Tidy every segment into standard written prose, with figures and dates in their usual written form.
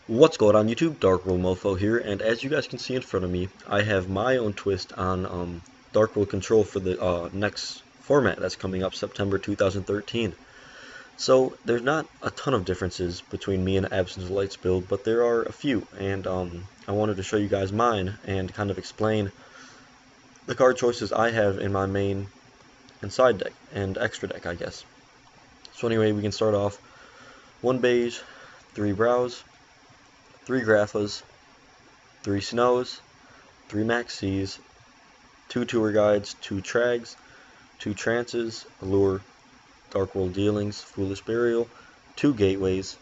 What's going on YouTube? DarkWorldMOFO here, and as you guys can see in front of me, I have my own twist on Dark World Control for the next format that's coming up September 2013. So there's not a ton of differences between me and Absence of Lights build, but there are a few, and I wanted to show you guys mine and kind of explain the card choices I have in my main and side deck, and extra deck, I guess. So anyway, we can start off 1 beige, 3 brows, 3 graphas, 3 snows, 3 maxis, 2 tour guides, 2 trags, 2 trances, allure, dark world dealings, foolish burial, 2 gateways,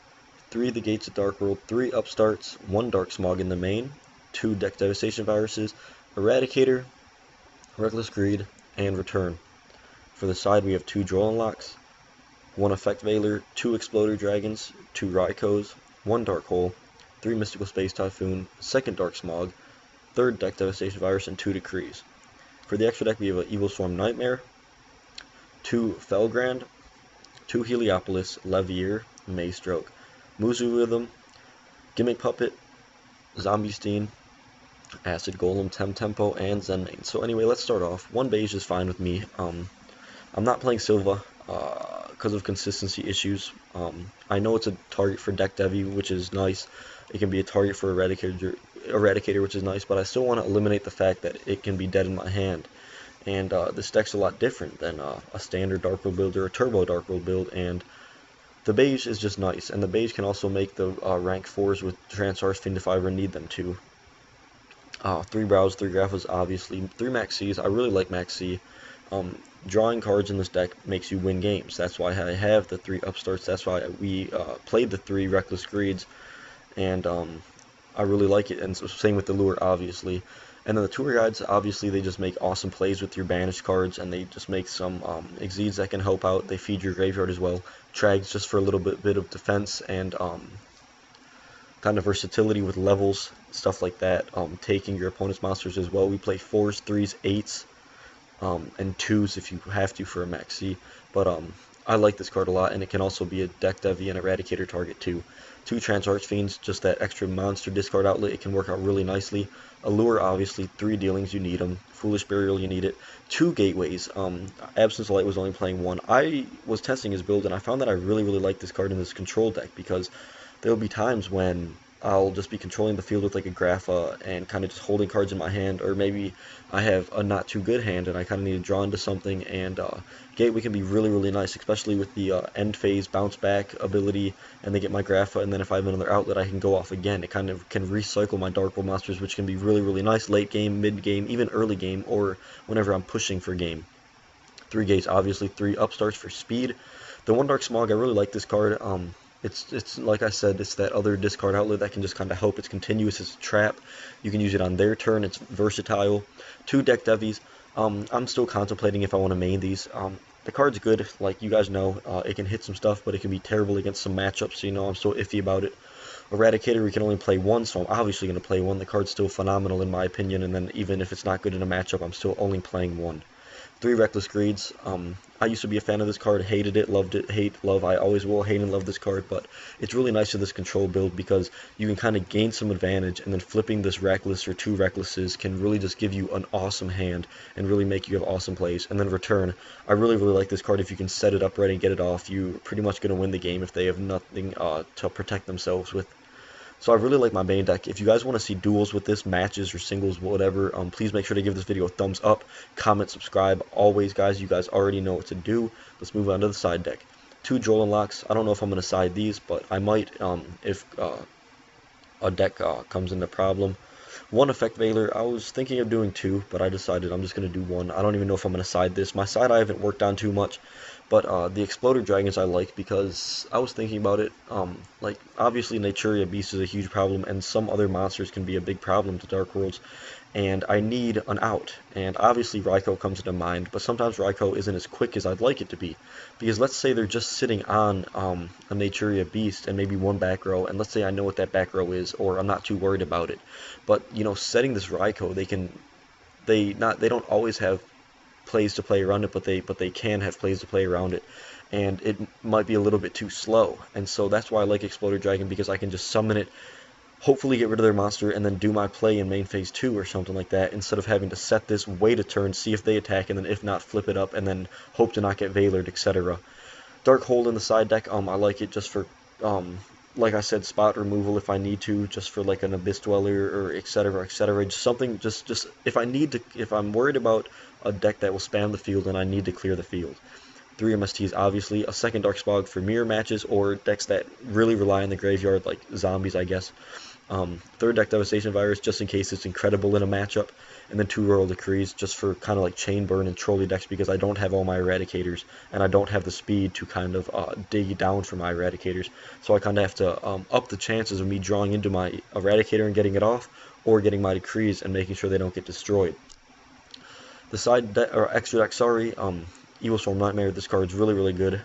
3 the gates of dark world, 3 upstarts, 1 dark smog in the main, 2 deck devastation viruses, eradicator, reckless greed, and return. For the side we have 2 droll unlocks, 1 effect veiler, 2 exploder dragons, 2 Raikos, 1 dark hole, 3 mystical space typhoon, 2nd dark smog, 3rd deck devastation virus, and 2 decrees. For the extra deck we have an evil swarm nightmare, 2 Felgrand, 2 Heliopolis, Levier, Maystroke, Muzu Rhythm, Gimmick Puppet, Zombie Steen, Acid Golem, Tempo, and Zenmane. So anyway, let's start off. 1 beige is fine with me. I'm not playing Silva because of consistency issues. I know it's a target for deck Devi, which is nice. It can be a target for Eradicator, which is nice, but I still want to eliminate the fact that it can be dead in my hand. And this deck's a lot different than a standard Dark World build or a Turbo Dark World build, and the beige is just nice. And the beige can also make the rank 4s with Transar's Fiend if I ever need them to. 3 brows, 3 graphas, obviously. 3 maxis. I really like maxi. Drawing cards in this deck makes you win games. That's why I have the 3 upstarts. That's why we played the 3 reckless greeds, and I really like it. And so same with the lure, obviously. And then the tour guides, obviously, they just make awesome plays with your banished cards, and they just make some exceeds that can help out. They feed your graveyard as well. Trags just for a little bit of defense and kind of versatility with levels, stuff like that. Taking your opponent's monsters as well. We play 4s, 3s, 8s. And 2s if you have to for a maxi, but I like this card a lot, and it can also be a deck Devi and Eradicator target too. 2 Trans Archfiends, just that extra monster discard outlet, it can work out really nicely. Allure, obviously, 3 dealings, you need them. Foolish Burial, you need it. 2 gateways, Absence of Light was only playing 1. I was testing his build, and I found that I really like this card in this control deck, because there will be times when I'll just be controlling the field with like a Grapha and kind of just holding cards in my hand, or maybe I have a not too good hand and I kind of need to draw into something, and Gateway can be really nice, especially with the end phase bounce back ability, and they get my Grapha, and then if I have another outlet I can go off again. It kind of can recycle my Dark World monsters, which can be really nice late game, mid game, even early game, or whenever I'm pushing for game. 3 gates, obviously, 3 upstarts for speed. The 1 Dark Smog, I really like this card. It's like I said, it's that other discard outlet that can just kind of help. It's continuous, it's a trap. You can use it on their turn, it's versatile. 2 deck Devis. I'm still contemplating if I want to main these. The card's good, like you guys know. It can hit some stuff, but it can be terrible against some matchups, so you know I'm still iffy about it. Eradicator, we can only play 1, so I'm obviously going to play 1. The card's still phenomenal in my opinion, and then even if it's not good in a matchup, I'm still only playing 1. 3 Reckless Greeds. I used to be a fan of this card, hated it, loved it, hate, love. I always will hate and love this card, but it's really nice for this control build because you can kind of gain some advantage, and then flipping this Reckless or 2 Recklesses can really just give you an awesome hand and really make you have awesome plays. And then Return. I really like this card. If you can set it up right and get it off, you're pretty much going to win the game if they have nothing to protect themselves with. So I really like my main deck. If you guys want to see duels with this, matches or singles, whatever, please make sure to give this video a thumbs up, comment, subscribe. Always, guys, you guys already know what to do. Let's move on to the side deck. 2 Droll Unlocks. I don't know if I'm going to side these, but I might if a deck comes into problem. 1 Effect Veiler. I was thinking of doing 2, but I decided I'm just going to do 1. I don't even know if I'm going to side this. My side I haven't worked on too much, but the Exploder Dragons I like because I was thinking about it. Like, obviously Naturia Beast is a huge problem, and some other monsters can be a big problem to Dark Worlds, and I need an out. And obviously Raikou comes into mind, but sometimes Raikou isn't as quick as I'd like it to be. Because let's say they're just sitting on a Naturia Beast and maybe 1 back row, and let's say I know what that back row is, or I'm not too worried about it. But, you know, setting this Raikou, they don't always have plays to play around it, but they can have plays to play around it, and it might be a little bit too slow. And so that's why I like Exploder Dragon, because I can just summon it, hopefully get rid of their monster, and then do my play in main phase 2 or something like that, instead of having to set this, wait a turn, see if they attack, and then if not, flip it up, and then hope to not get Veilered, etc. Dark Hold in the side deck, I like it just for, like I said, spot removal if I need to, just for like an Abyss Dweller or etc. etc. Just something, just if I need to, if I'm worried about a deck that will spam the field and I need to clear the field. 3 MSTs, obviously, a second Darkspawn for mirror matches or decks that really rely on the graveyard, like zombies, I guess. Third deck, Devastation Virus, just in case it's incredible in a matchup. And then 2 Royal Decrees, just for kind of like Chain Burn and Trolley decks, because I don't have all my Eradicators, and I don't have the speed to kind of dig down for my Eradicators. So I kind of have to up the chances of me drawing into my Eradicator and getting it off, or getting my Decrees and making sure they don't get destroyed. The side deck, or extra deck, sorry, Evil Storm Nightmare, this card's really, really good.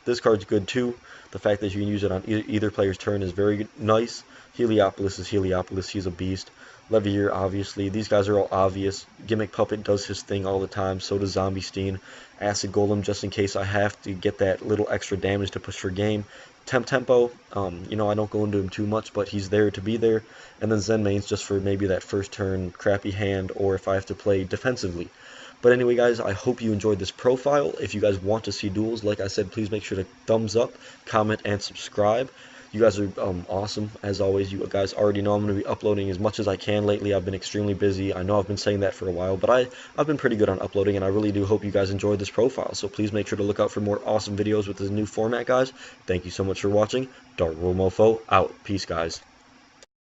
This card's good too. The fact that you can use it on either player's turn is very nice. Heliopolis is Heliopolis, he's a beast. Levier, obviously. These guys are all obvious. Gimmick Puppet does his thing all the time, so does Zombie Steen. Acid Golem, just in case I have to get that little extra damage to push for game. Tempo, I don't go into him too much, but he's there to be there. And then Zen Mains just for maybe that first turn crappy hand, or if I have to play defensively. But anyway, guys, I hope you enjoyed this profile. If you guys want to see duels, like I said, please make sure to thumbs up, comment, and subscribe. You guys are awesome, as always. You guys already know I'm going to be uploading as much as I can lately. I've been extremely busy. I know I've been saying that for a while, but I've been pretty good on uploading, and I really do hope you guys enjoyed this profile. So please make sure to look out for more awesome videos with this new format, guys. Thank you so much for watching. DarkWorldMOFO out. Peace, guys.